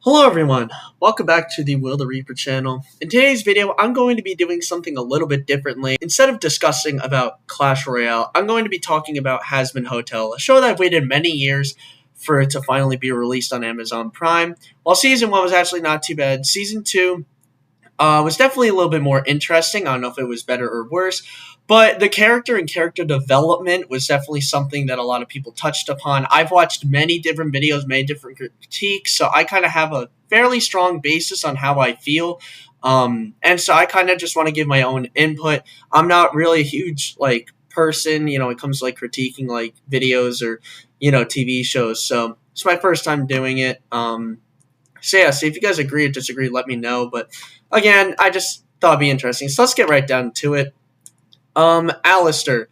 Hello everyone, welcome back to the Will the Reaper channel. In today's video, I'm going to be doing something a little bit differently. Instead of discussing about Clash Royale, I'm going to be talking about Hazbin Hotel, a show that I've waited many years for it to finally be released on Amazon Prime. While Season 1 was actually not too bad, Season 2 was definitely a little bit more interesting. I don't know if it was better or worse, but the character and character development was definitely something that a lot of people touched upon. I've watched many different videos, many different critiques, so I kind of have a fairly strong basis on how I feel. And so I kind of just want to give my own input. I'm not really a huge person, when it comes to critiquing videos or TV shows. So it's my first time doing it. So if you guys agree or disagree, let me know. But again, I just thought it'd be interesting. So let's get right down to it. Alistair.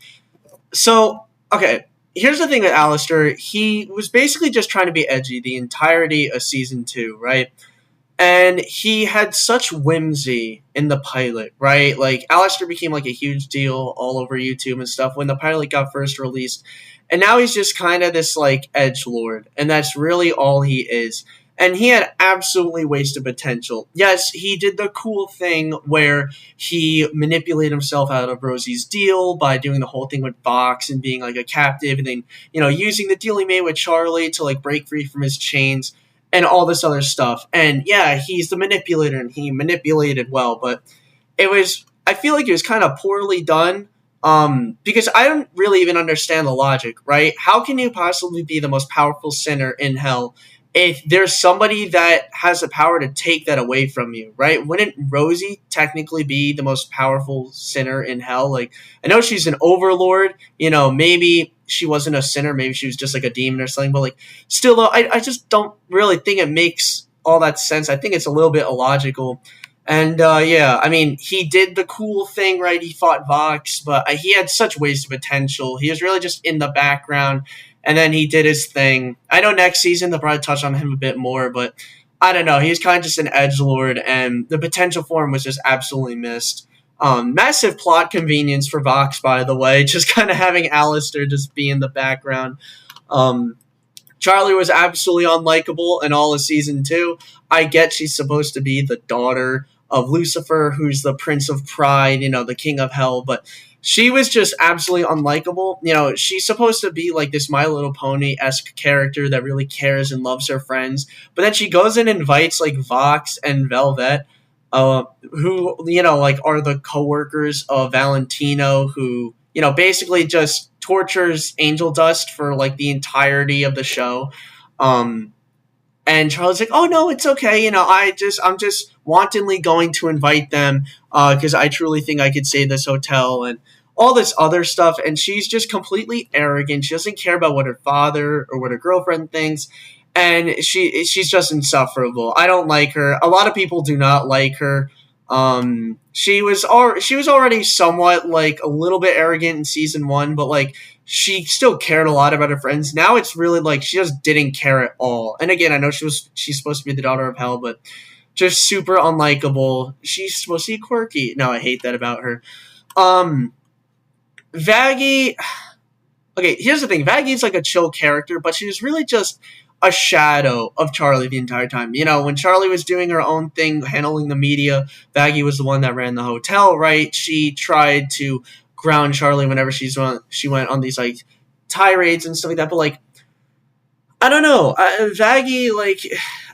So, okay, here's the thing with Alistair. He was basically just trying to be edgy the entirety of Season 2, right? And he had such whimsy in the pilot, right? Like, Alistair became a huge deal all over YouTube and stuff when the pilot got first released. And now he's just kind of this, edgelord. And that's really all he is. And he had absolutely wasted potential. Yes, he did the cool thing where he manipulated himself out of Rosie's deal by doing the whole thing with Vox and being a captive, and then, using the deal he made with Charlie to break free from his chains and all this other stuff. And yeah, he's the manipulator and he manipulated well, but I feel like it was kind of poorly done. Because I don't really even understand the logic, right? How can you possibly be the most powerful sinner in hell if there's somebody that has the power to take that away from you, right? Wouldn't Rosie technically be the most powerful sinner in hell? I know she's an overlord, maybe she wasn't a sinner, maybe she was just a demon or something, but still though, I just don't really think it makes all that sense. I think it's a little bit illogical. And yeah, I mean, he did the cool thing, right? He fought Vox, but he had such wasted potential. He was really just in the background. And then he did his thing. I know next season they'll probably touch on him a bit more, but I don't know. He's kind of just an edgelord, and the potential for him was just absolutely missed. Massive plot convenience for Vox, by the way, just kind of having Alistair just be in the background. Charlie was absolutely unlikable in all of Season 2. I get she's supposed to be the daughter of Lucifer, who's the Prince of Pride, the King of Hell, but she was just absolutely unlikable. She's supposed to be this My Little Pony-esque character that really cares and loves her friends. But then she goes and invites Vox and Velvet, who, are the co-workers of Valentino, who, basically just tortures Angel Dust for the entirety of the show. And Charlie's like, oh no, it's okay. I'm just wantonly going to invite them because I truly think I could save this hotel and all this other stuff. And she's just completely arrogant. She doesn't care about what her father or what her girlfriend thinks. And she's just insufferable. I don't like her. A lot of people do not like her. She was already somewhat a little bit arrogant in Season 1, but she still cared a lot about her friends. Now it's really she just didn't care at all. And again, I know she's supposed to be the daughter of hell, but just super unlikable. She's supposed to be quirky. No, I hate that about her. Vaggie. Okay, here's the thing. Vaggie's a chill character, but she was really just a shadow of Charlie the entire time. When Charlie was doing her own thing, handling the media, Vaggie was the one that ran the hotel, right? She tried to ground Charlie whenever she went on these tirades and stuff like that, but I don't know. Vaggie,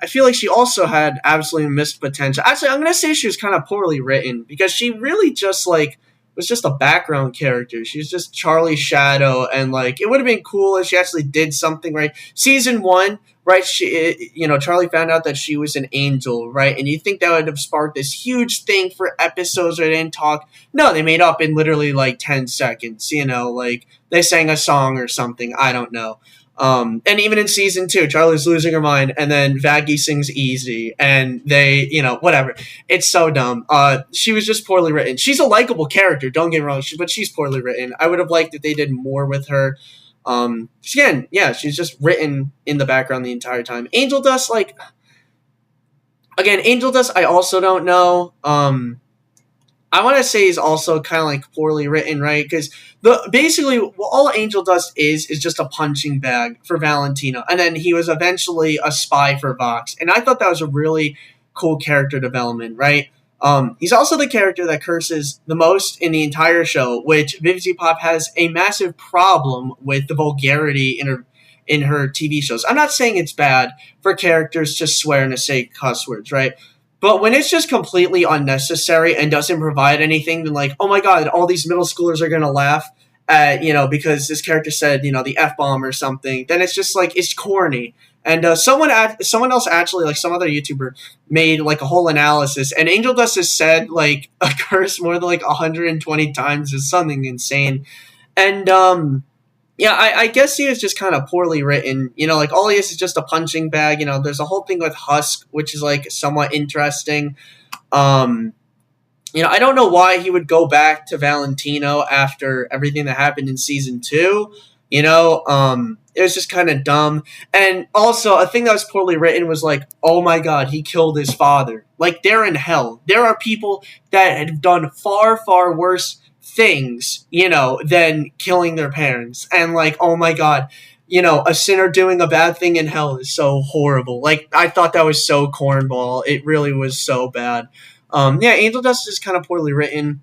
I feel she also had absolutely missed potential. Actually, I'm gonna say she was kind of poorly written because she really just was just a background character. She was just Charlie's shadow, and it would have been cool if she actually did something, right? Season 1, right? Charlie found out that she was an angel, right? And you think that would have sparked this huge thing for episodes where they didn't talk. No, they made up in literally 10 seconds. They sang a song or something. I don't know. And even in Season 2, Charlie's losing her mind, and then Vaggie sings Easy, and they, whatever. It's so dumb. She was just poorly written. She's a likable character, don't get me wrong, but she's poorly written. I would have liked if they did more with her. Again, yeah, she's just written in the background the entire time. Angel Dust, Angel Dust, I also don't know. I want to say is also kind of like poorly written, right? Because the basically all Angel Dust is just a punching bag for Valentino, and then he was eventually a spy for Vox, and I thought that was a really cool character development, right? He's also the character that curses the most in the entire show, which Vivzy Pop has a massive problem with the vulgarity in her TV shows. I'm not saying it's bad for characters to swear and to say cuss words, right? But when it's just completely unnecessary and doesn't provide anything, then like, oh my god, all these middle schoolers are gonna laugh at, because this character said, the F bomb or something, then it's just like, it's corny. And someone else actually, like some other YouTuber, made like a whole analysis, and Angel Dust has said like a curse more than like 120 times is something insane. And yeah, I guess he was just kind of poorly written. Like all he is just a punching bag. There's a whole thing with Husk, which is like somewhat interesting. Um, I don't know why he would go back to Valentino after everything that happened in season two. It was just kind of dumb. And also, a thing that was poorly written was like, oh my god, he killed his father. Like, they're in hell. There are people that have done far, far worse things, than killing their parents. And like, oh my god, a sinner doing a bad thing in hell is so horrible. Like, I thought that was so cornball. It really was so bad. Yeah, Angel Dust is kind of poorly written.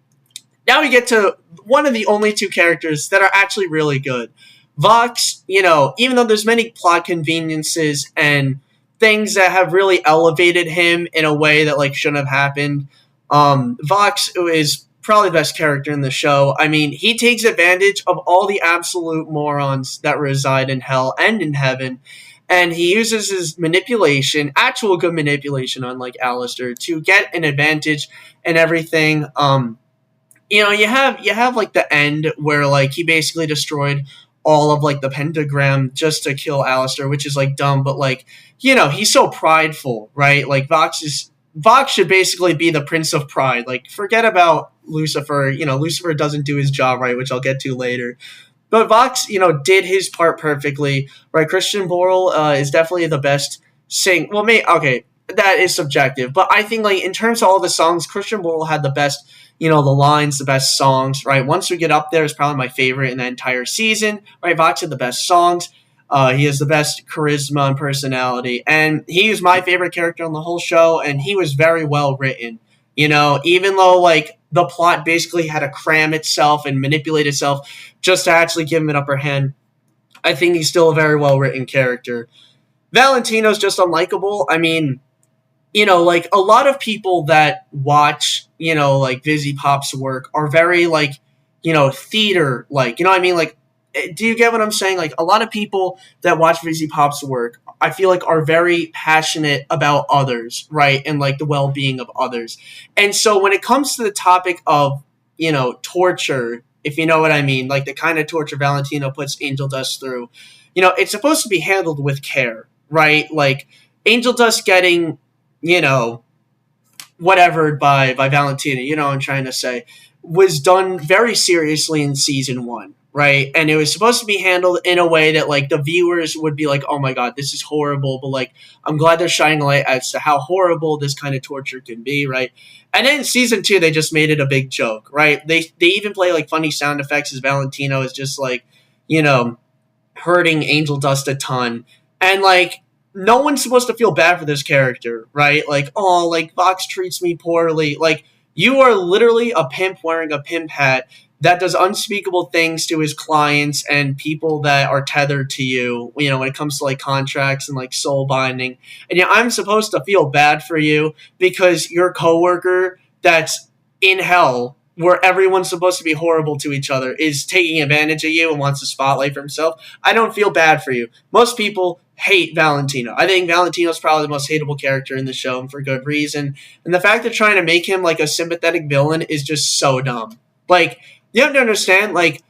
Now we get to one of the only two characters that are actually really good. Vox, even though there's many plot conveniences and things that have really elevated him in a way that like shouldn't have happened, Vox is probably the best character in the show. I mean, he takes advantage of all the absolute morons that reside in hell and in heaven, and he uses his manipulation, actual good manipulation, unlike Alistair, to get an advantage and everything. You have like the end where like he basically destroyed all of like the pentagram just to kill Alistair, which is like dumb, but like, he's so prideful, right? Like Vox should basically be the Prince of Pride. Like, forget about Lucifer. Lucifer doesn't do his job right, which I'll get to later. But Vox, did his part perfectly, right? Christian Borle is definitely the best Well, okay, that is subjective, but I think like in terms of all the songs, Christian Borle had the best, the lines, the best songs, right? Once We Get Up There is probably my favorite in the entire season, right? Vox had the best songs. He has the best charisma and personality, and he was my favorite character on the whole show, and he was very well written. Even though like the plot basically had to cram itself and manipulate itself just to actually give him an upper hand, I think he's still a very well written character. Valentino's just unlikable. I mean, like a lot of people that watch, like Vizzy Pop's work are very like, theater like, what I mean? Like, do you get what I'm saying? Like a lot of people that watch Vizzy Pop's work, I feel like are very passionate about others, right? And like the well-being of others. And so when it comes to the topic of, torture, if you know what I mean, like the kind of torture Valentino puts Angel Dust through, it's supposed to be handled with care, right? Like Angel Dust getting, whatever by Valentino, I'm trying to say, was done very seriously in season one, right? And it was supposed to be handled in a way that like the viewers would be like, oh my god, this is horrible, but like I'm glad they're shining light as to how horrible this kind of torture can be, right? And then in season two, they just made it a big joke, right? They even play like funny sound effects as Valentino is just like, hurting Angel Dust a ton. And like no one's supposed to feel bad for this character, right? Like, oh, like Vox treats me poorly. Like, you are literally a pimp wearing a pimp hat that does unspeakable things to his clients and people that are tethered to you, when it comes to like contracts and like soul binding. And I'm supposed to feel bad for you because your coworker that's in hell where everyone's supposed to be horrible to each other is taking advantage of you and wants the spotlight for himself. I don't feel bad for you. Most people hate Valentino. I think Valentino's probably the most hateable character in the show, and for good reason. And the fact they're trying to make him like a sympathetic villain is just so dumb. Like, you have to understand, like,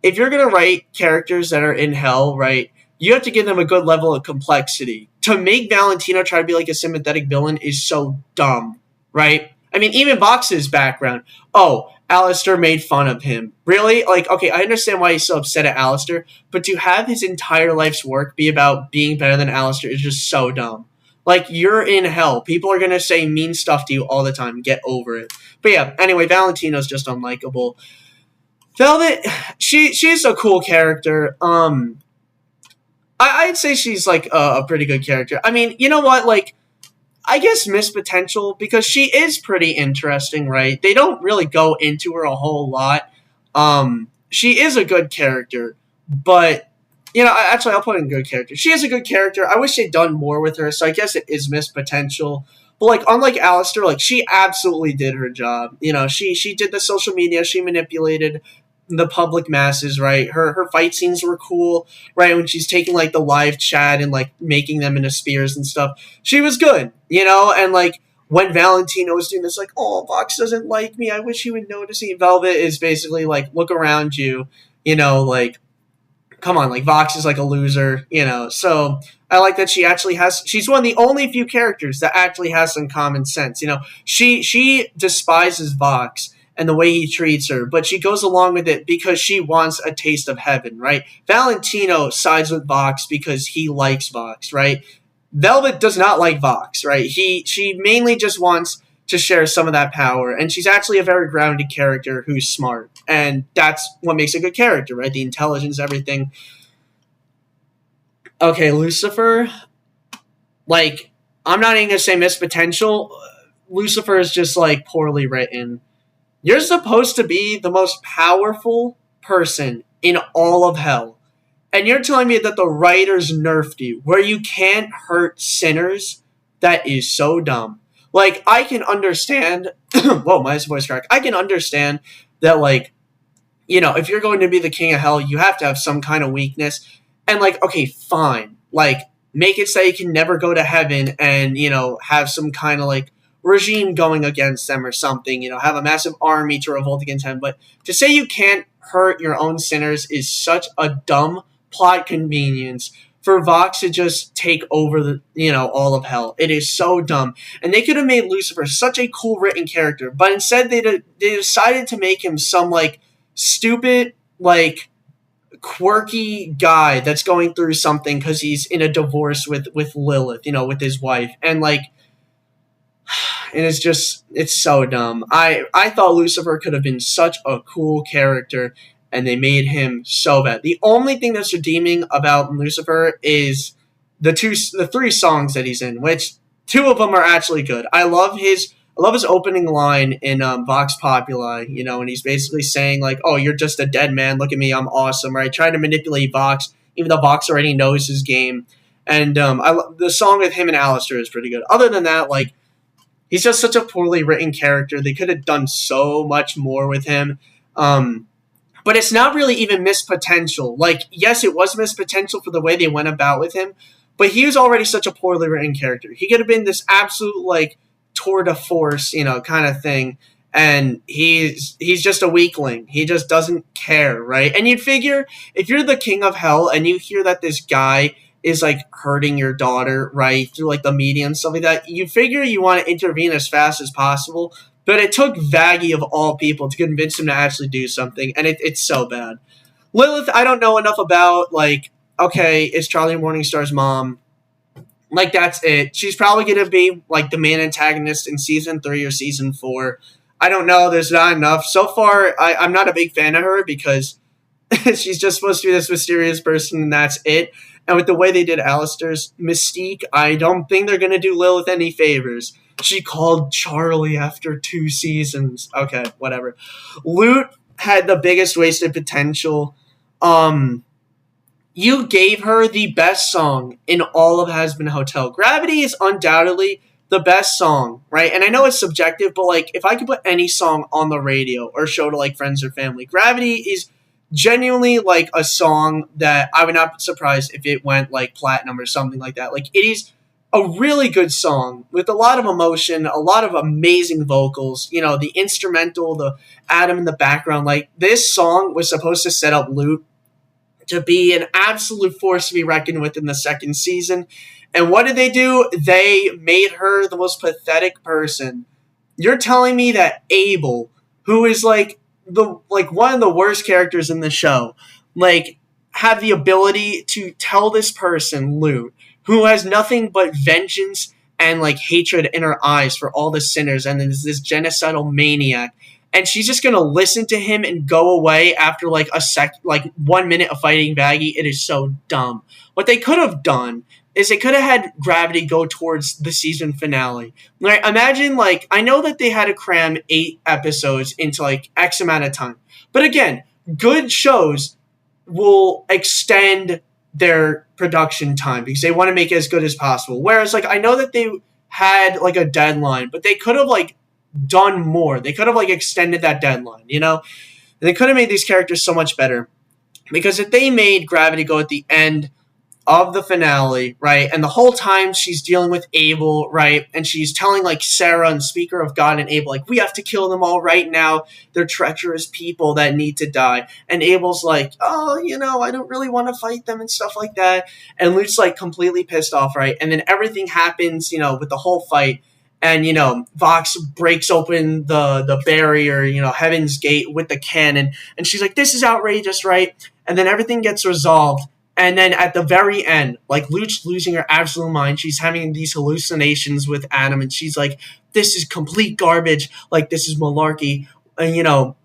if you're going to write characters that are in hell, right, you have to give them a good level of complexity. To make Valentino try to be like a sympathetic villain is so dumb, right? I mean, even Vox's background. Oh, Alistair made fun of him. Really? Like, okay, I understand why he's so upset at Alistair, but to have his entire life's work be about being better than Alistair is just so dumb. Like, you're in hell. People are gonna say mean stuff to you all the time. Get over it. But yeah, anyway, Valentino's just unlikable. Velvet, she's a cool character. I'd say she's like a pretty good character. I mean, you know what? Like, I guess Miss Potential, because she is pretty interesting, right? They don't really go into her a whole lot. She is a good character, but actually, I'll put in good character. She is a good character. I wish they'd done more with her, so I guess it is Miss Potential. But like, unlike Alistair, like she absolutely did her job. She did the social media. She manipulated the public masses, right? Her fight scenes were cool, right? When she's taking like the live chat and like making them into spears and stuff. She was good, and like when Valentino was doing this, like, oh, Vox doesn't like me. I wish he would notice me. Velvet is basically like, look around you, like, come on, like Vox is like a loser, So I like that she's one of the only few characters that actually has some common sense. She despises Vox and the way he treats her, but she goes along with it because she wants a taste of heaven, right? Valentino sides with Vox because he likes Vox, right? Velvet does not like Vox, right? She mainly just wants to share some of that power, and she's actually a very grounded character who's smart, and that's what makes a good character, right? The intelligence, everything. Okay, Lucifer, like, I'm not even gonna say Miss Potential. Lucifer is just like poorly written. You're supposed to be the most powerful person in all of hell. And you're telling me that the writers nerfed you, where you can't hurt sinners? That is so dumb. Like, I can understand. Whoa, my voice cracked. I can understand that, like, if you're going to be the king of hell, you have to have some kind of weakness. And, like, okay, fine. Like, make it so you can never go to heaven and, have some kind of, like, regime going against them or something, have a massive army to revolt against him. But to say you can't hurt your own sinners is such a dumb plot convenience for Vox to just take over all of hell. It is so dumb. And they could have made Lucifer such a cool written character, but instead they decided to make him some like stupid, like quirky guy that's going through something because he's in a divorce with Lilith, with his wife. And like, and it's so dumb. I thought Lucifer could have been such a cool character, and they made him so bad. The only thing that's redeeming about Lucifer is the three songs that he's in, which two of them are actually good. I love his opening line in Vox Populi, and he's basically saying like, "Oh, you're just a dead man. Look at me, I'm awesome." Right, trying to manipulate Vox, even though Vox already knows his game. And the song with him and Alistair is pretty good. Other than that, like, he's just such a poorly written character. They could have done so much more with him. But it's not really even Miss Potential. Like, yes, it was Miss Potential for the way they went about with him, but he was already such a poorly written character. He could have been this absolute, like, tour de force, kind of thing. And he's just a weakling. He just doesn't care, right? And you'd figure, if you're the king of hell and you hear that this guy is like hurting your daughter, right, through like the media and stuff like that, you figure you want to intervene as fast as possible. But it took Vaggie of all people to convince him to actually do something, and it's so bad. Lilith, I don't know enough about. Like, okay, it's Charlie Morningstar's mom. Like, that's it. She's probably going to be like the main antagonist in season 3 or season 4. I don't know. There's not enough. So far, I'm not a big fan of her because she's just supposed to be this mysterious person, and that's it. And with the way they did Alistair's mystique, I don't think they're going to do Lilith any favors. She called Charlie after 2 seasons. Okay, whatever. Lute had the biggest wasted potential. You gave her the best song in all of Hazbin Hotel. Gravity is undoubtedly the best song, right? And I know it's subjective, but like, if I could put any song on the radio or show to like friends or family, Gravity is genuinely like a song that I would not be surprised if it went like platinum or something like that. Like, it is a really good song with a lot of emotion, a lot of amazing vocals, the instrumental, the Adam in the background. Like, this song was supposed to set up Lute to be an absolute force to be reckoned with in the second season. And what did they do? They made her the most pathetic person. You're telling me that Abel, who is like one of the worst characters in the show, like, have the ability to tell this person, Lute, who has nothing but vengeance and like hatred in her eyes for all the sinners, and then there's this genocidal maniac, and she's just gonna listen to him and go away after like 1 minute of fighting Baggy. It is so dumb. What they could have done is they could have had Gravity go towards the season finale. Like, imagine, like, I know that they had to cram 8 episodes into like X amount of time, but again, good shows will extend their production time because they want to make it as good as possible. Whereas, like, I know that they had like a deadline, but they could have like done more. They could have like extended that deadline, you know? And they could have made these characters so much better. Because if they made Gravity go at the end of the finale, right, and the whole time she's dealing with Abel, right, and she's telling like Sarah and Speaker of God and Abel, like, we have to kill them all right now. They're treacherous people that need to die. And Abel's like, oh, you know, I don't really want to fight them and stuff like that. And Luke's like completely pissed off, right? And then everything happens, you know, with the whole fight. And, you know, Vox breaks open the barrier, you know, Heaven's Gate with the cannon. And she's like, this is outrageous, right? And then everything gets resolved. And then at the very end, like, Luke's losing her absolute mind. She's having these hallucinations with Adam. And she's like, this is complete garbage. Like, this is malarkey. And, you know,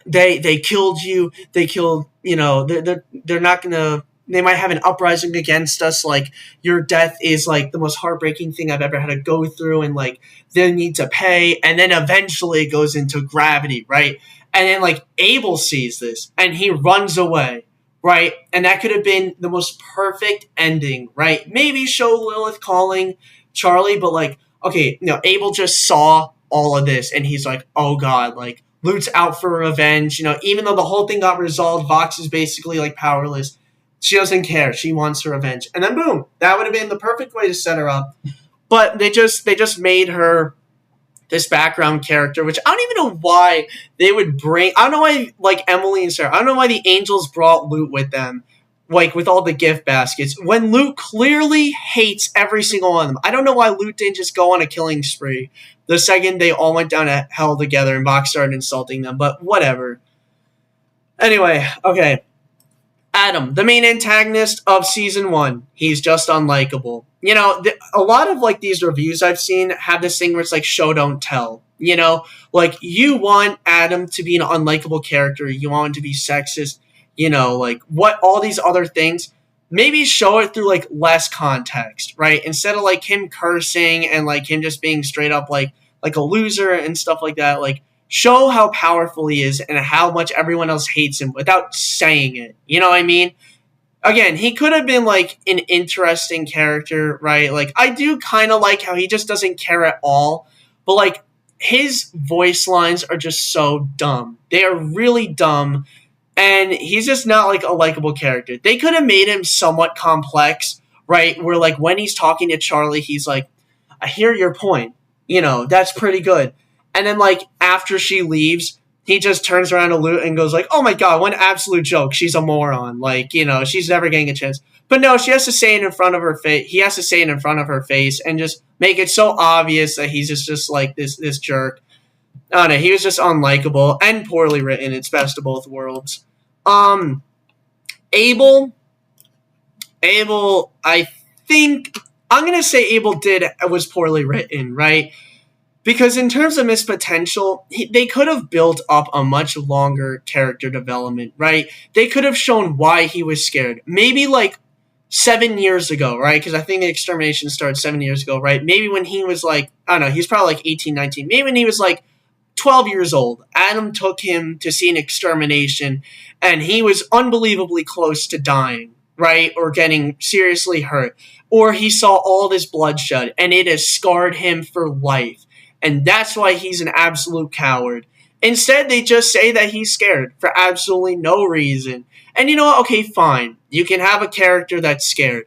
they killed you. They killed, you know, they're not going to... They might have an uprising against us. Like, your death is, like, the most heartbreaking thing I've ever had to go through. And, like, they need to pay. And then eventually it goes into Gravity, right? And then, like, Abel sees this. And he runs away, right? And that could have been the most perfect ending, right? Maybe show Lilith calling Charlie. But, like, okay, you know, Abel just saw all of this. And he's like, oh, God, like, Luke's out for revenge. You know, even though the whole thing got resolved, Vox is basically, like, powerless. She doesn't care. She wants her revenge. And then boom, that would have been the perfect way to set her up. But they just made her this background character, which I don't even know why they would bring. I don't know why, like, Emily and Sarah, I don't know why the Angels brought Luke with them, like, with all the gift baskets, when Luke clearly hates every single one of them. I don't know why Luke didn't just go on a killing spree the second they all went down to hell together and Vox started insulting them, but whatever. Anyway, okay. Adam, the main antagonist of season 1, he's just unlikable. You know, a lot of, like, these reviews I've seen have this thing where it's like show don't tell. You know, like, you want Adam to be an unlikable character, you want him to be sexist, you know, like, what, all these other things. Maybe show it through, like, less context, right? Instead of, like, him cursing and, like, him just being straight up, like a loser and stuff like that, like, show how powerful he is and how much everyone else hates him without saying it. You know what I mean? Again, he could have been, like, an interesting character, right? Like, I do kind of like how he just doesn't care at all. But, like, his voice lines are just so dumb. They are really dumb. And he's just not, like, a likable character. They could have made him somewhat complex, right? Where, like, when he's talking to Charlie, he's like, I hear your point. You know, that's pretty good. And then, like, after she leaves, he just turns around to Luke and goes like, oh my God, what an absolute joke. She's a moron. Like, you know, she's never getting a chance. But no, she has to say it in front of her face. He has to say it in front of her face and just make it so obvious that he's just like this jerk. I don't know. He was just unlikable and poorly written. It's best of both worlds. Abel, I think, I'm going to say Abel was poorly written, right? Because in terms of his potential, they could have built up a much longer character development, right? They could have shown why he was scared. Maybe, like, 7 years ago, right? Because I think the extermination started 7 years ago, right? Maybe when he was, like, I don't know, he's probably, like, 18, 19. Maybe when he was, like, 12 years old, Adam took him to see an extermination, and he was unbelievably close to dying, right? Or getting seriously hurt. Or he saw all this bloodshed, and it has scarred him for life. And that's why he's an absolute coward. Instead, they just say that he's scared for absolutely no reason. And you know what? Okay, fine. You can have a character that's scared.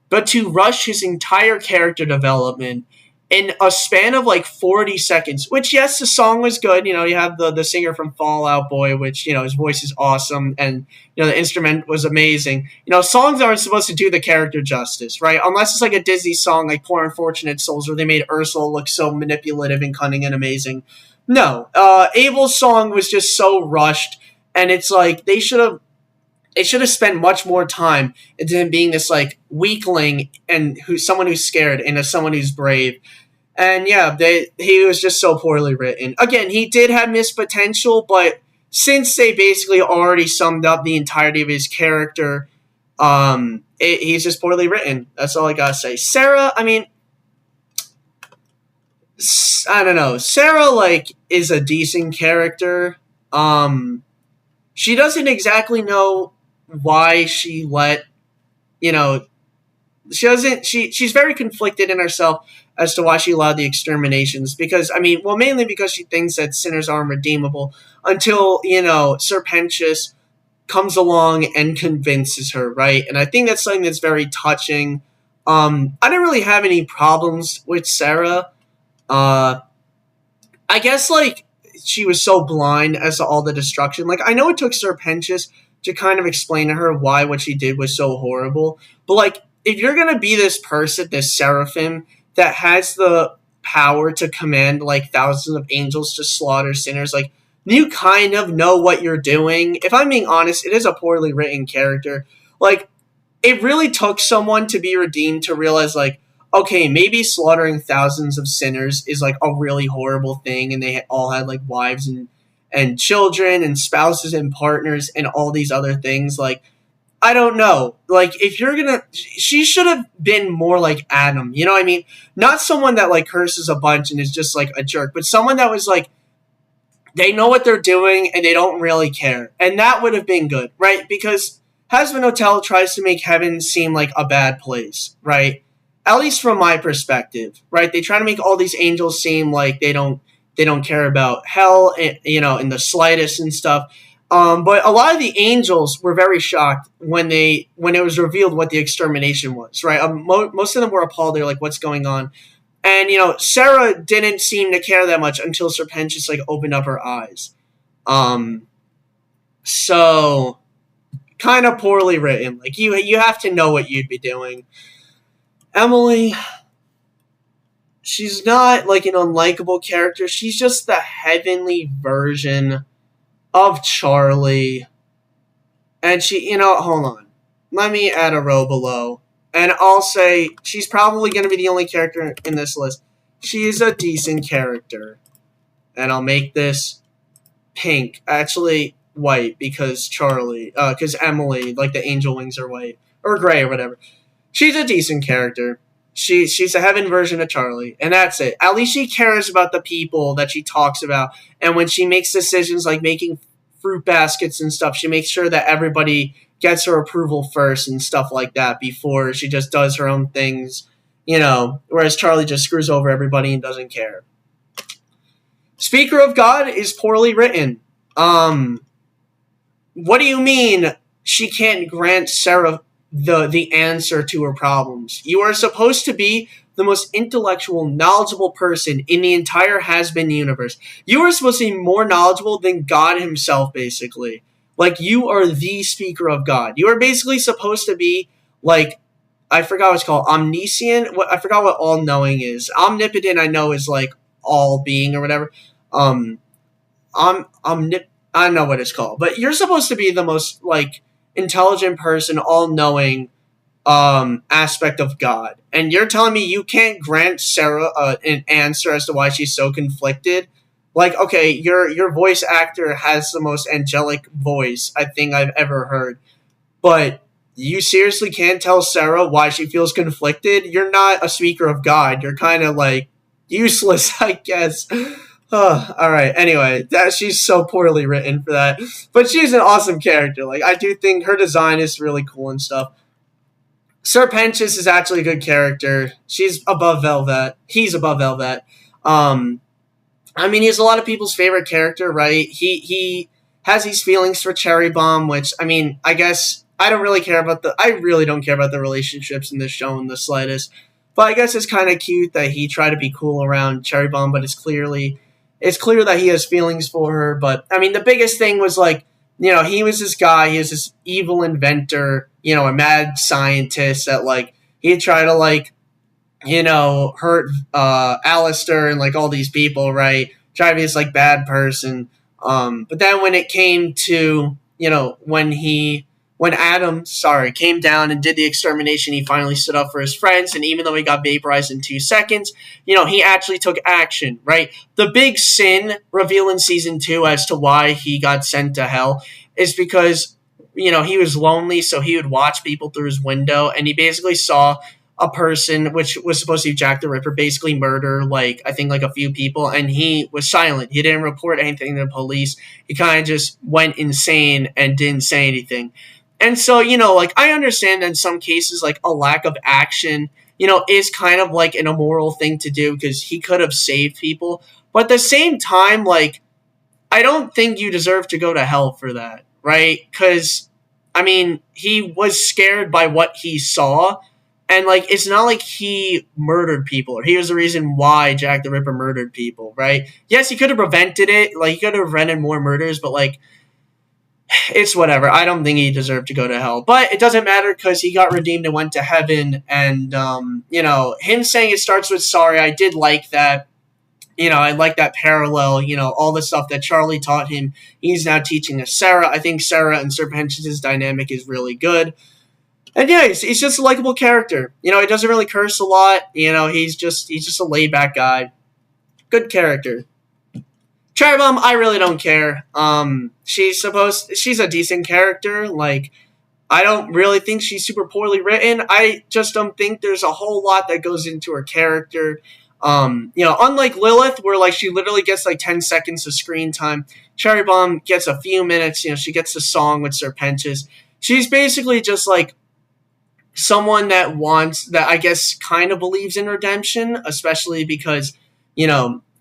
But to rush his entire character development in a span of like 40 seconds, which, yes, the song was good. You know, you have the singer from Fall Out Boy, which, you know, his voice is awesome. And, you know, the instrument was amazing. You know, songs aren't supposed to do the character justice, right? Unless it's like a Disney song like Poor Unfortunate Souls, where they made Ursula look so manipulative and cunning and amazing. No, Abel's song was just so rushed. And it's like, they should have They should have spent much more time into him being this like weakling and who's someone who's scared and as someone who's brave. And yeah, he was just so poorly written. Again, he did have missed potential, but since they basically already summed up the entirety of his character, he's just poorly written. That's all I gotta say. Sarah, I mean, I don't know. Sarah like is a decent character. She doesn't exactly know why she let you know she doesn't she's very conflicted in herself as to why she allowed the exterminations because I mean well mainly because she thinks that sinners aren't redeemable until Sir Pentious comes along and convinces her, right? And I think that's something that's very touching. I didn't really have any problems with Sarah. uh I guess like she was so blind as to all the destruction. Like I know it took Sir Pentious to kind of explain to her why what she did was so horrible, but like if you're gonna be this person, this seraphim that has the power to command like thousands of angels to slaughter sinners, like you kind of know what you're doing. If I'm being honest, it is a poorly written character. Like it really took someone to be redeemed to realize like okay maybe slaughtering thousands of sinners is like a really horrible thing and they all had like wives and children and spouses and partners and all these other things. Like I don't know, like if you're gonna she should have been more like Adam, you know what I mean? Not someone that like curses a bunch and is just like a jerk, but someone that was like they know what they're doing and they don't really care. And that would have been good, right? Because Hazbin Hotel tries to make heaven seem like a bad place, right? At least from my perspective, right? They try to make all these angels seem like they don't care about hell, in the slightest and stuff. But a lot of the angels were very shocked when it was revealed what the extermination was, right? Most of them were appalled. They're like, "What's going on?" And Sarah didn't seem to care that much until Sir Pentious like opened up her eyes. Um, so kind of poorly written. Like you have to know what you'd be doing. Emily, she's not like an unlikable character. She's just the heavenly version of Charlie. And she, hold on. Let me add a row below. And I'll say she's probably going to be the only character in this list. She is a decent character. And I'll make this pink. Actually, white because because Emily, like the angel wings are white. Or gray or whatever. She's a decent character. She's a heaven version of Charlie. And that's it. At least she cares about the people that she talks about. And when she makes decisions like making fruit baskets and stuff, she makes sure that everybody gets her approval first and stuff like that before she just does her own things, whereas Charlie just screws over everybody and doesn't care. Speaker of God is poorly written. What do you mean she can't grant Sarah the answer to her problems? You are supposed to be the most intellectual, knowledgeable person in the entire Hazbin universe. You are supposed to be more knowledgeable than God himself, basically. Like, you are the speaker of God. You are basically supposed to be, like, I forgot what it's called, omniscient? I forgot what all-knowing is. Omnipotent, I know, is, like, all-being or whatever. I don't know what it's called. But you're supposed to be the most, like, intelligent person, all-knowing, aspect of God. And you're telling me you can't grant Sarah an answer as to why she's so conflicted? Like, okay, your voice actor has the most angelic voice I think I've ever heard. But you seriously can't tell Sarah why she feels conflicted? You're not a speaker of God. You're kind of like useless, I guess. Alright, anyway, she's so poorly written for that. But she's an awesome character. Like, I do think her design is really cool and stuff. Sir Pentious is actually a good character. She's above Velvet. He's above Velvet. I mean, he's a lot of people's favorite character, right? He has these feelings for Cherry Bomb, which, I mean, I guess I really don't care about the relationships in this show in the slightest. But I guess it's kind of cute that he tried to be cool around Cherry Bomb, but it's clear that he has feelings for her. But, I mean, the biggest thing was, like, he was this guy, he was this evil inventor, a mad scientist that, like, he'd try to, like, hurt Alistair and, like, all these people, right? Try to be this, like, bad person. But then when it came to, when he when Adam, came down and did the extermination, he finally stood up for his friends, and even though he got vaporized in 2 seconds, he actually took action, right? The big sin reveal in season 2 as to why he got sent to hell is because, he was lonely, so he would watch people through his window, and he basically saw a person, which was supposed to be Jack the Ripper, basically murder, I think, a few people, and he was silent. He didn't report anything to the police. He kind of just went insane and didn't say anything. And so, I understand in some cases, a lack of action, is kind of an immoral thing to do because he could have saved people. But at the same time, I don't think you deserve to go to hell for that, right? Because, he was scared by what he saw. And, it's not like he murdered people or he was the reason why Jack the Ripper murdered people, right? Yes, he could have prevented it. He could have prevented more murders, but, it's whatever. I don't think he deserved to go to hell. But it doesn't matter because he got redeemed and went to heaven. And, him saying it starts with sorry, I did like that. I like that parallel, all the stuff that Charlie taught him. He's now teaching to Sarah. I think Sarah and Serpentius' dynamic is really good. And yeah, he's just a likable character. He doesn't really curse a lot. He's just a laid back guy. Good character. Cherry Bomb, I really don't care. She's a decent character. I don't really think she's super poorly written. I just don't think there's a whole lot that goes into her character. Unlike Lilith, where she literally gets 10 seconds of screen time, Cherry Bomb gets a few minutes. She gets the song with Serpentius. She's basically just someone that I guess kind of believes in redemption, especially because,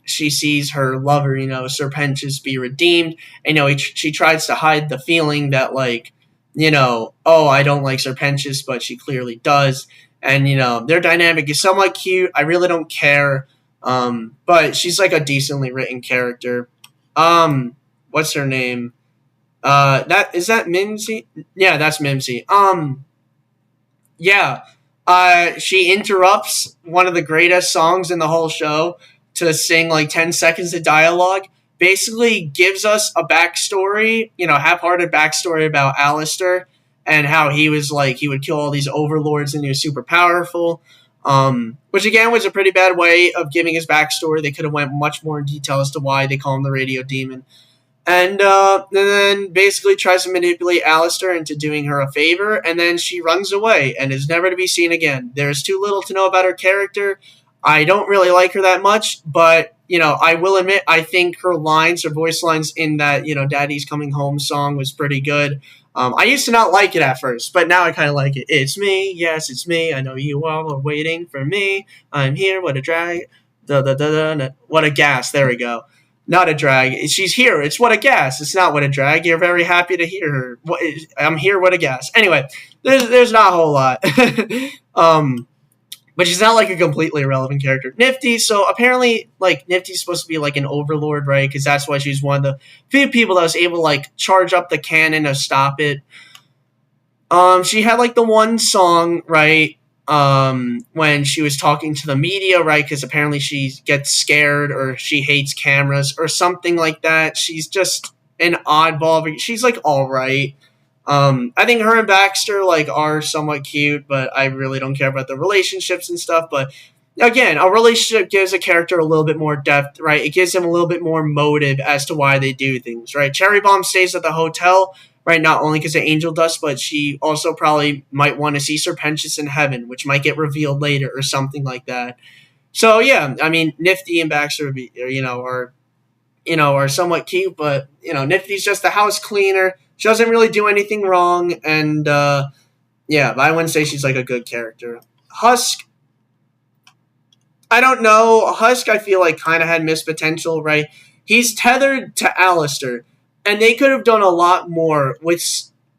she sees her lover, Serpentius, be redeemed. And, she tries to hide the feeling that, oh, I don't like Serpentius, but she clearly does. And, their dynamic is somewhat cute. I really don't care. But she's, a decently written character. What's her name? Is that Mimsy? Yeah, that's Mimsy. Yeah. She interrupts one of the greatest songs in the whole show to sing 10 seconds of dialogue, basically gives us a backstory, half-hearted backstory about Alistair and how he was he would kill all these overlords and he was super powerful, which again was a pretty bad way of giving his backstory. They could have went much more in detail as to why they call him the Radio Demon. And then basically tries to manipulate Alistair into doing her a favor, and then she runs away and is never to be seen again. There's too little to know about her character. I don't really like her that much, but, I will admit, I think her voice lines in that, Daddy's Coming Home song was pretty good. I used to not like it at first, but now I kind of like it. It's me, yes, it's me. I know you all are waiting for me. I'm here, what a drag. What a gas, there we go. Not a drag. She's here. It's what a gas. It's not what a drag. You're very happy to hear her. I'm here. What a gas. Anyway, there's not a whole lot. But she's not a completely irrelevant character. Nifty. So apparently, Nifty's supposed to be an overlord, right? Because that's why she's one of the few people that was able to charge up the cannon to stop it. She had the one song, right? When she was talking to the media, right? Because apparently she gets scared or she hates cameras or something like that. She's just an oddball. She's all right. I think her and Baxter are somewhat cute, but I really don't care about the relationships and stuff. But again, a relationship gives a character a little bit more depth, right? It gives them a little bit more motive as to why they do things, right? Cherry Bomb stays at the hotel, right? Not only because of angel dust, but she also probably might want to see Serpentius in heaven, which might get revealed later or something like that. So yeah, Nifty and Baxter are somewhat cute, but Nifty's just a house cleaner. She doesn't really do anything wrong, and yeah, but I wouldn't say she's a good character. Husk, I don't know. Husk, I feel kind of had missed potential, right? He's tethered to Alistair, and they could have done a lot more with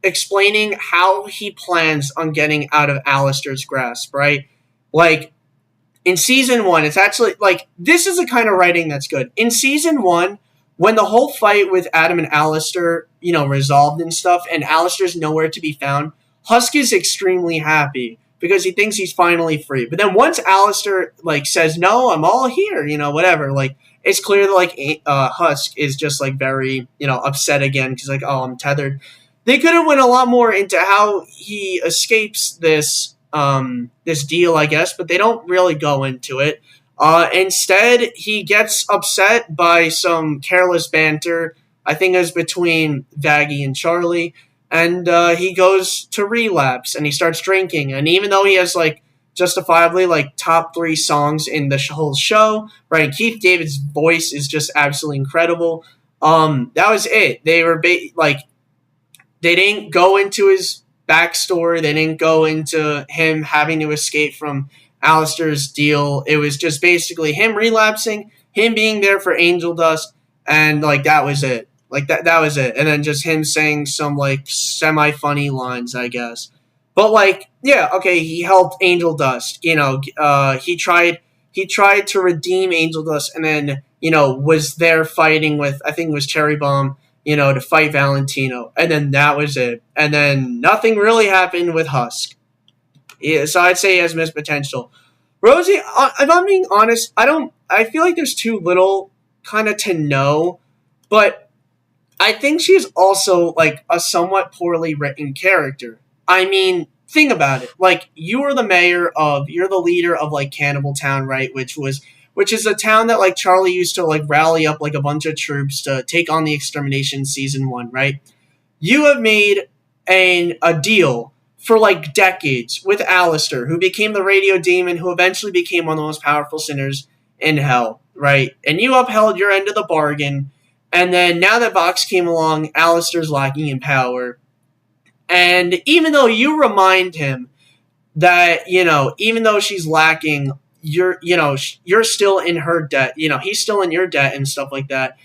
explaining how he plans on getting out of Alistair's grasp, right? In season 1, it's actually, this is the kind of writing that's good. In season 1, when the whole fight with Adam and Alistair, resolved and stuff, and Alistair's nowhere to be found, Husk is extremely happy because he thinks he's finally free. But then once Alistair, says, no, I'm all here, whatever, it's clear that, Husk is just, very, upset again because, oh, I'm tethered. they could have went a lot more into how he escapes this deal, I guess, but they don't really go into it. Instead, he gets upset by some careless banter. I think it was between Vaggie and Charlie, and he goes to relapse and he starts drinking. And even though he has like justifiably like top three songs in the whole show, right? Keith David's voice is just absolutely incredible. That was it. They were like they didn't go into his backstory. They didn't go into him having to escape from Alistair's deal. It was just basically him relapsing, him being there for Angel Dust, and like that was it. Like that was it. And then just him saying some like semi funny lines, I guess. But like, yeah, okay, he helped Angel Dust. He tried to redeem Angel Dust, and then was there fighting with, I think it was Cherry Bomb, to fight Valentino, and then that was it. And then nothing really happened with Husk. Yeah, so I'd say he has missed potential. Rosie, if I'm being honest, I don't. I feel like there's too little kind of to know, but I think she's also like a somewhat poorly written character. I mean, think about it. Like you're the leader of like Cannibal Town, right? Which is a town that like Charlie used to like rally up like a bunch of troops to take on the extermination season 1, right? You have made a deal for like decades with Alistair, who became the radio demon, who eventually became one of the most powerful sinners in hell, right? And you upheld your end of the bargain. And then now that Vox came along, Alistair's lacking in power. And even though you remind him that, even though she's lacking, you're still in her debt. He's still in your debt and stuff like that.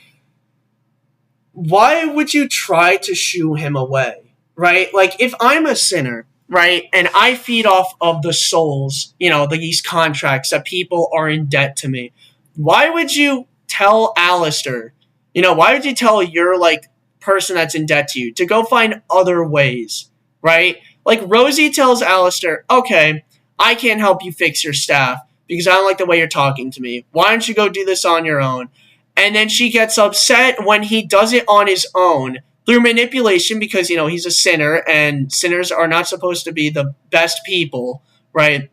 Why would you try to shoo him away? Right? Like, if I'm a sinner, right, and I feed off of the souls, these contracts that people are in debt to me, why would you tell Alistair, why would you tell your, like, person that's in debt to you to go find other ways, right? Like, Rosie tells Alistair, okay, I can't help you fix your staff because I don't like the way you're talking to me. Why don't you go do this on your own? And then she gets upset when he does it on his own through manipulation because, he's a sinner and sinners are not supposed to be the best people, right?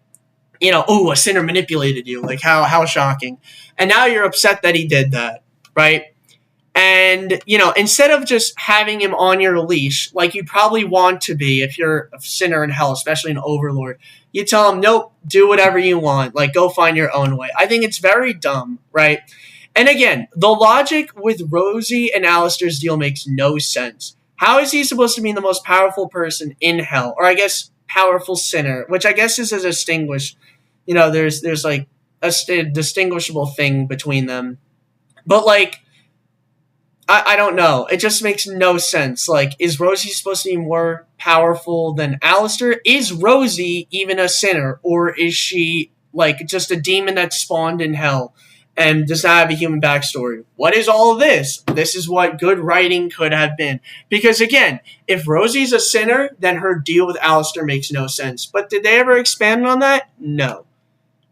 A sinner manipulated you. Like, how shocking. And now you're upset that he did that, right? And, instead of just having him on your leash, like you probably want to be if you're a sinner in hell, especially an overlord, you tell him, nope, do whatever you want. Like, go find your own way. I think it's very dumb, right? And again, the logic with Rosie and Alistair's deal makes no sense. How is he supposed to be the most powerful person in hell? Or I guess powerful sinner, which I guess is a distinguished, there's like a distinguishable thing between them. But like, I don't know. It just makes no sense. Like, is Rosie supposed to be more powerful than Alistair? Is Rosie even a sinner? Or is she like just a demon that spawned in hell and does not have a human backstory? What is all of this? This is what good writing could have been. Because again, if Rosie's a sinner, then her deal with Alistair makes no sense. But did they ever expand on that? No.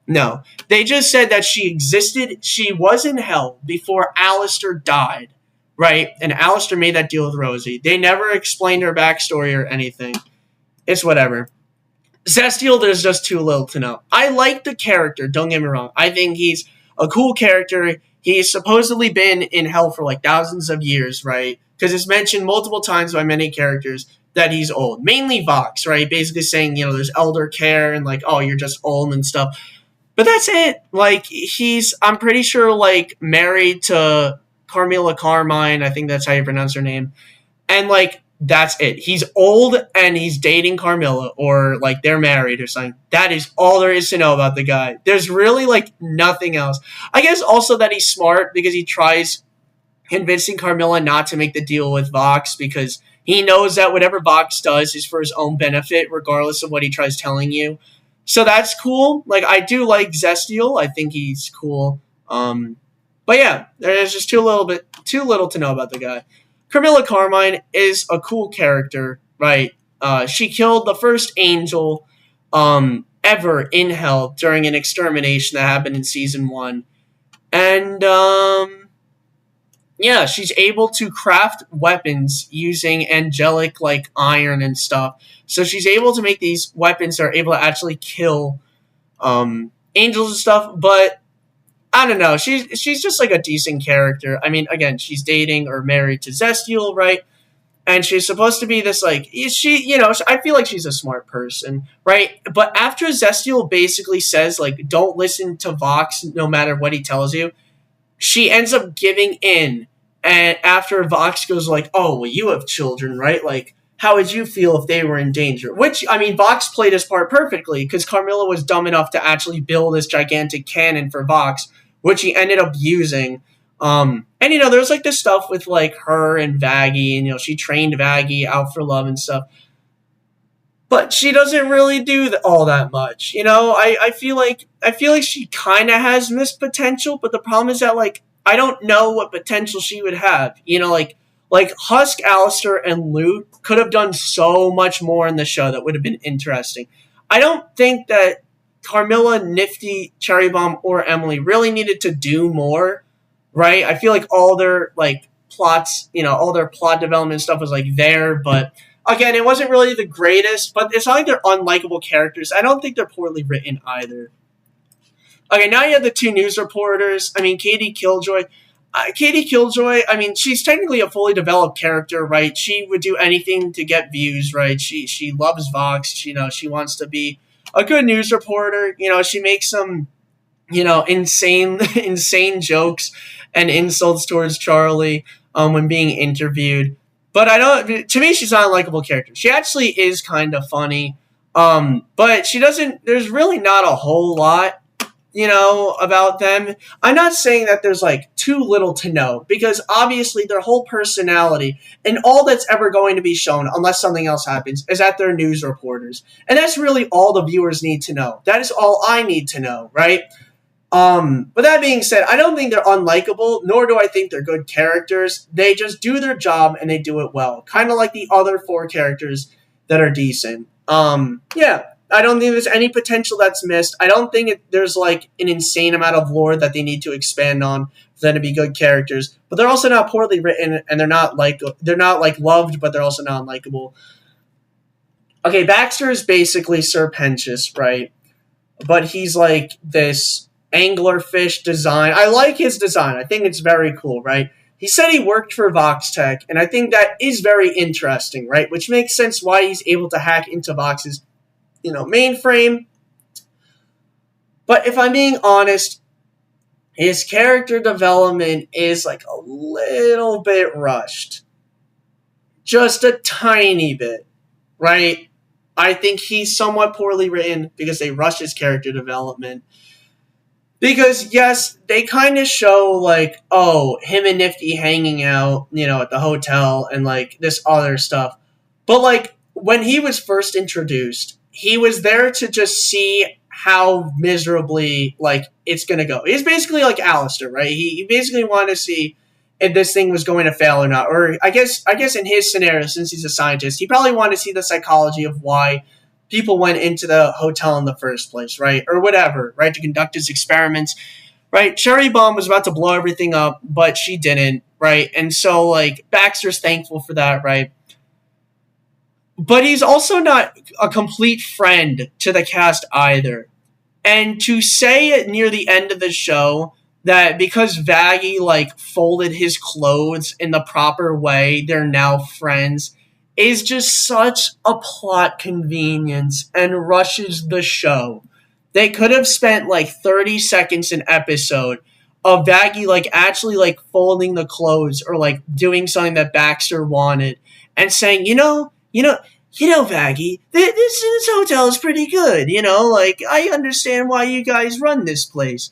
No. They just said that she existed, she was in hell before Alistair died. Right? And Alistair made that deal with Rosie. They never explained her backstory or anything. It's whatever. Zestial, there's just too little to know. I like the character, don't get me wrong. I think he's a cool character. He's supposedly been in hell for like thousands of years, right? Because it's mentioned multiple times by many characters that he's old. Mainly Vox, right? Basically saying, there's elder care and like, oh, you're just old and stuff. But that's it. Like, I'm pretty sure, like, married to Carmilla Carmine, I think that's how you pronounce her name. And, like, that's it. He's old and he's dating Carmilla, or, like, they're married or something. That is all there is to know about the guy. There's really, like, nothing else. I guess also that he's smart because he tries convincing Carmilla not to make the deal with Vox because he knows that whatever Vox does is for his own benefit, regardless of what he tries telling you. So that's cool. Like, I do like Zestial. I think he's cool. But yeah, there's just too little to know about the guy. Carmilla Carmine is a cool character, right? She killed the first angel ever in hell during an extermination that happened in season 1. And yeah, she's able to craft weapons using angelic like iron and stuff. So she's able to make these weapons that are able to actually kill angels and stuff. But I don't know. She's just like a decent character. I mean, again, she's dating or married to Zestiel, right? And she's supposed to be this like I feel like she's a smart person, right? But after Zestiel basically says like don't listen to Vox no matter what he tells you, she ends up giving in. And after Vox goes like, "Oh, well, you have children, right? Like, how would you feel if they were in danger?" Which, I mean, Vox played his part perfectly because Carmilla was dumb enough to actually build this gigantic cannon for Vox, which he ended up using. And there's like this stuff with like her and Vaggie, and she trained Vaggie out for love and stuff. But she doesn't really do all that much. I feel like she kind of has missed potential, but the problem is that like I don't know what potential she would have. Like Husk, Alistair, and Lute could have done so much more in the show that would have been interesting. I don't think that Carmilla, Nifty, Cherry Bomb, or Emily really needed to do more, right? I feel like all their like plots, all their plot development stuff was like there, but again, it wasn't really the greatest, but it's not like they're unlikable characters. I don't think they're poorly written either. Okay, now you have the two news reporters. I mean, Katie Killjoy. Katie Killjoy, I mean, she's technically a fully developed character, right? She would do anything to get views, right? She loves Vox. She wants to be a good news reporter. She makes some, insane insane jokes and insults towards Charlie when being interviewed. But I don't. To me, she's not a likable character. She actually is kind of funny, but she doesn't. There's really not a whole lot, about them. I'm not saying that there's like too little to know because obviously their whole personality and all that's ever going to be shown, unless something else happens, is that they're news reporters, and that's really all the viewers need to know. That is all I need to know, right? But that being said, I don't think they're unlikable, nor do I think they're good characters. They just do their job and they do it well. Kind of like the other four characters that are decent. Yeah, I don't think there's any potential that's missed. I don't think there's like an insane amount of lore that they need to expand on for them to be good characters. But they're also not poorly written, and they're not like loved, but they're also not unlikable. Okay, Baxter is basically Sir Pentious, right? But he's like this anglerfish design. I like his design. I think it's very cool, right? He said he worked for Vox Tech, and I think that is very interesting, right? Which makes sense why he's able to hack into Vox's, mainframe. But if I'm being honest, his character development is like a little bit rushed. Just a tiny bit, right? I think he's somewhat poorly written because they rush his character development. Because, yes, they kind of show, like, him and Nifty hanging out, at the hotel and, like, this other stuff. But, like, when he was first introduced, he was there to just see how miserably, like, it's going to go. He's basically like Alistair, right? He basically wanted to see if this thing was going to fail or not. Or I guess in his scenario, since he's a scientist, he probably wanted to see the psychology of why people went into the hotel in the first place, right? Or whatever, right? To conduct his experiments, right? Cherry Bomb was about to blow everything up, but she didn't, right? And so, like, Baxter's thankful for that, right? But he's also not a complete friend to the cast either. And to say near the end of the show that because Vaggie, like, folded his clothes in the proper way, they're now friends is just such a plot convenience and rushes the show. They could have spent like 30 seconds an episode of Vaggie like actually like folding the clothes or like doing something that Baxter wanted and saying, Vaggie, this hotel is pretty good, like I understand why you guys run this place.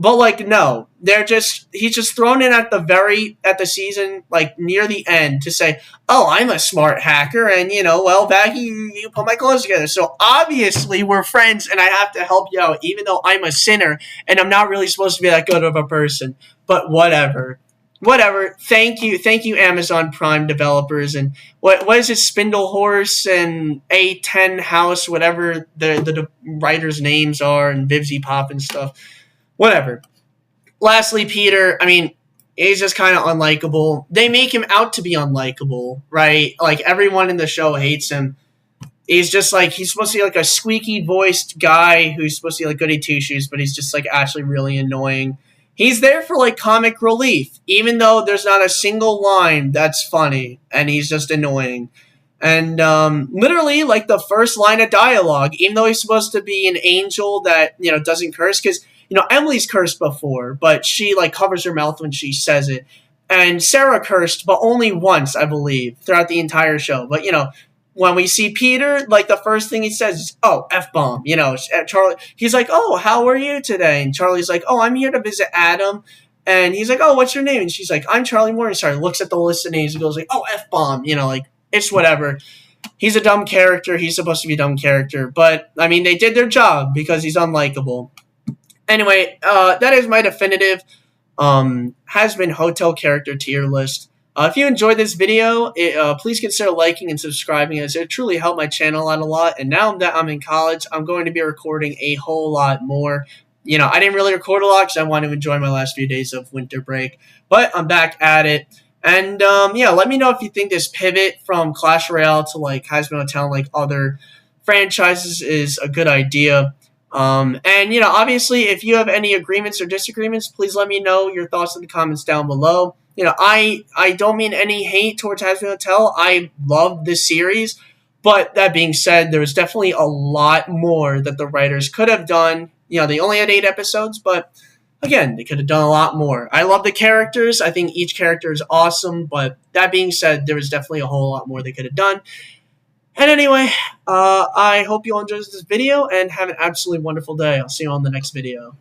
But, like, no, he's just thrown in at the season, like, near the end to say, I'm a smart hacker, and, Vaggie, you put my clothes together. So, obviously, we're friends, and I have to help you out, even though I'm a sinner, and I'm not really supposed to be that good of a person. But whatever. Thank you, Amazon Prime developers, and what is it, Spindle Horse and A10 House, whatever the writers' names are, and Vivzy Pop and stuff. Whatever. Lastly, Peter, I mean, he's just kind of unlikable. They make him out to be unlikable, right? Like, everyone in the show hates him. He's just like, he's supposed to be like a squeaky voiced guy who's supposed to be like goody two shoes, but he's just like actually really annoying. He's there for like comic relief, even though there's not a single line that's funny, and he's just annoying. And literally, like, the first line of dialogue, even though he's supposed to be an angel that, you know, doesn't curse, because, you know, Emily's cursed before, but she, like, covers her mouth when she says it. And Sarah cursed, but only once, I believe, throughout the entire show. But, you know, when we see Peter, like, the first thing he says is, oh, F-bomb. You know, Charlie, he's like, oh, how are you today? And Charlie's like, oh, I'm here to visit Adam. And he's like, oh, what's your name? And she's like, I'm Charlie Morningstar. Looks at the list of names and goes like, oh, F-bomb. You know, like, it's whatever. He's a dumb character. He's supposed to be a dumb character. But, I mean, they did their job because he's unlikable. Anyway, that is my definitive Hazbin Hotel character tier list. If you enjoyed this video, please consider liking and subscribing, as it truly helped my channel out a lot. And now that I'm in college, I'm going to be recording a whole lot more. You know, I didn't really record a lot because I wanted to enjoy my last few days of winter break. But I'm back at it. And, yeah, let me know if you think this pivot from Clash Royale to, like, Hazbin Hotel and, like, other franchises is a good idea. And, you know, obviously, if you have any agreements or disagreements, please let me know your thoughts in the comments down below. You know, I don't mean any hate towards Hazbin Hotel. I love this series. But that being said, there was definitely a lot more that the writers could have done. You know, they only had 8 episodes, but again, they could have done a lot more. I love the characters. I think each character is awesome. But that being said, there was definitely a whole lot more they could have done. And anyway, I hope you all enjoyed this video and have an absolutely wonderful day. I'll see you on the next video.